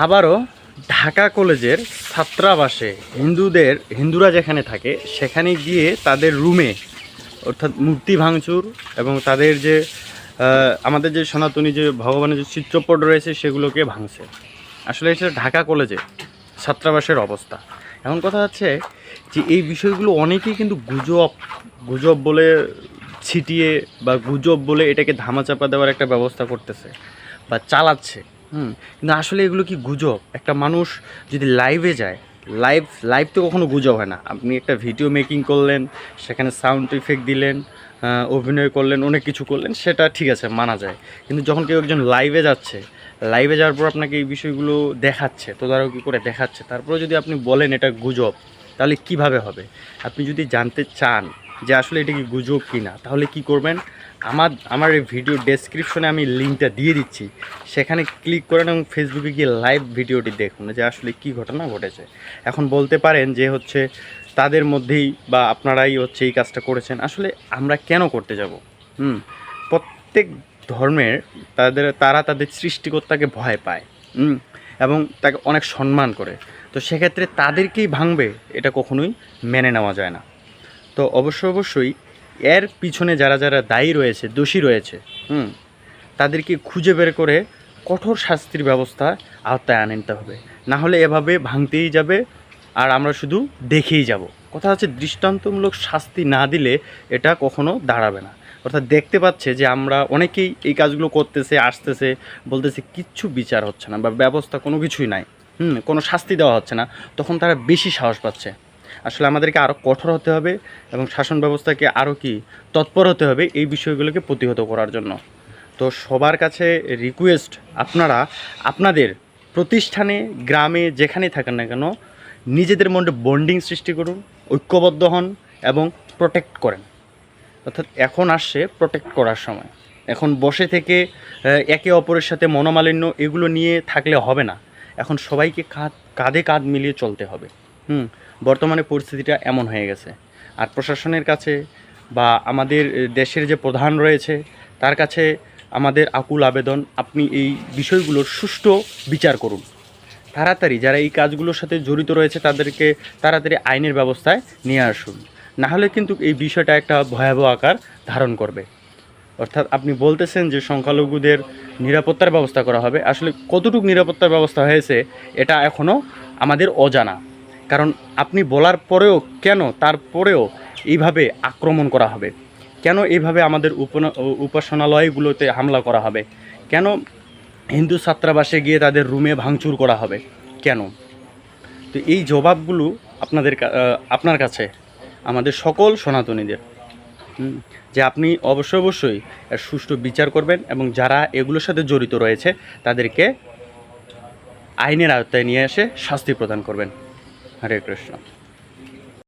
আবারও ঢাকা কলেজের ছাত্রাবাসে হিন্দুরা যেখানে থাকে সেখানে গিয়ে তাদের রুমে অর্থাৎ মূর্তি ভাঙচুর এবং তাদের যে আমাদের যে সনাতনী যে ভগবানের যে চিত্রপট রয়েছে সেগুলোকে ভাঙছে। আসলে এটা ঢাকা কলেজে ছাত্রাবাসের অবস্থা। এখন কথা হচ্ছে যে এই বিষয়গুলো অনেকেই কিন্তু গুজব বলে ছিটিয়ে বা গুজব বলে এটাকে ধামাচাপা দেওয়ার একটা ব্যবস্থা করতেছে বা চালাচ্ছে। কিন্তু আসলে এগুলো কি গুজব? একটা মানুষ যদি লাইভে যায়, লাইভ তো কখনো গুজব হয় না। আপনি একটা ভিডিও মেকিং করলেন, সেখানে সাউন্ড ইফেক্ট দিলেন, অভিনয় করলেন, অনেক কিছু করলেন, সেটা ঠিক আছে, মানা যায়। কিন্তু যখন কেউ একজন লাইভে যাচ্ছে, লাইভে যাওয়ার পর আপনাকে এই বিষয়গুলো দেখাচ্ছে, তদারকি করে দেখাচ্ছে, তারপরে যদি আপনি বলেন এটা গুজব, তাহলে কিভাবে হবে? আপনি যদি জানতে চান যে আসলে এটা কি গুজব কি না, তাহলে কি করবেন? আমার এই ভিডিও ডেসক্রিপশনে আমি লিঙ্কটা দিয়ে দিচ্ছি, সেখানে ক্লিক করেন এবং ফেসবুকে গিয়ে লাইভ ভিডিওটি দেখুন যে আসলে কি ঘটনা ঘটেছে। এখন বলতে পারেন যে হচ্ছে তাদের মধ্যেই বা আপনারাই হচ্ছে এই কাজটা করেছেন। আসলে আমরা কেন করতে যাব? প্রত্যেক ধর্মের তারা তাদের সৃষ্টিকর্তাকে ভয় পায় এবং তাকে অনেক সম্মান করে। তো সেক্ষেত্রে তাদেরকেই ভাঙবে, এটা কখনোই মেনে নেওয়া যায় না। তো অবশ্যই এর পিছনে যারা দায়ী রয়েছে, দোষী রয়েছে, তাদেরকে খুঁজে বের করে কঠোর শাস্তির ব্যবস্থা আওতায় আনতে হবে। না হলে এভাবে ভাঙতেই যাবে আর আমরা শুধু দেখেই যাব। কথা হচ্ছে দৃষ্টান্তমূলক শাস্তি না দিলে এটা কখনো দাঁড়াবে না। অর্থাৎ দেখতে পাচ্ছে যে আমরা অনেকেই এই কাজগুলো করতেছে, আসতেছে, বলতেছে কিচ্ছু বিচার হচ্ছে না বা ব্যবস্থা কোনো কিছুই নাই, কোনো শাস্তি দেওয়া হচ্ছে না, তখন তারা বেশি সাহস পাচ্ছে। আসলে আমাদেরকে আরও কঠোর হতে হবে এবং শাসন ব্যবস্থাকে আরও তৎপর হতে হবে এই বিষয়গুলোকে প্রতিহত করার জন্য। তো সবার কাছে রিকোয়েস্ট, আপনারা আপনাদের প্রতিষ্ঠানে, গ্রামে, যেখানেই থাকেন না কেন, নিজেদের মধ্যে বন্ডিং সৃষ্টি করুন, ঐক্যবদ্ধ হন এবং প্রোটেক্ট করেন। অর্থাৎ এখন আসছে প্রোটেক্ট করার সময়। এখন বসে থেকে একে অপরের সাথে মনোমালিন্য এগুলো নিয়ে থাকলে হবে না। এখন সবাইকে কাঁধে কাঁধ মিলিয়ে চলতে হবে। বর্তমানে পরিস্থিতিটা এমন হয়ে গেছে। আর প্রশাসনের কাছে বা আমাদের দেশের যে প্রধান রয়েছে তার কাছে আমাদের আকুল আবেদন, আপনি এই বিষয়গুলোর সুষ্ঠু বিচার করুন। তাড়াতাড়ি যারা এই কাজগুলোর সাথে জড়িত রয়েছে তাদেরকে তাড়াতাড়ি আইনের ব্যবস্থায় নিয়ে আসুন। না হলে কিন্তু এই বিষয়টা একটা ভয়াবহ আকার ধারণ করবে। অর্থাৎ আপনি বলতেছেন যে সংখ্যালঘুদের নিরাপত্তার ব্যবস্থা করা হবে। আসলে কতটুকু নিরাপত্তার ব্যবস্থা হয়েছে এটা এখনও আমাদের অজানা। কারণ আপনি বলার পরেও কেন তারপরেও এইভাবে আক্রমণ করা হবে? কেন এইভাবে আমাদের উপাসনালয়গুলোতে হামলা করা হবে? কেন হিন্দু ছাত্রাবাসে গিয়ে তাদের রুমে ভাঙচুর করা হবে? কেন? তো এই জবাবগুলো আপনার কাছে, আমাদের সকল সনাতনীদের, যে আপনি অবশ্যই এর সুষ্ঠু বিচার করবেন এবং যারা এগুলোর সাথে জড়িত রয়েছে তাদেরকে আইনের আওতায় নিয়ে এসে শাস্তি প্রদান করবেন। হরে কৃষ্ণ।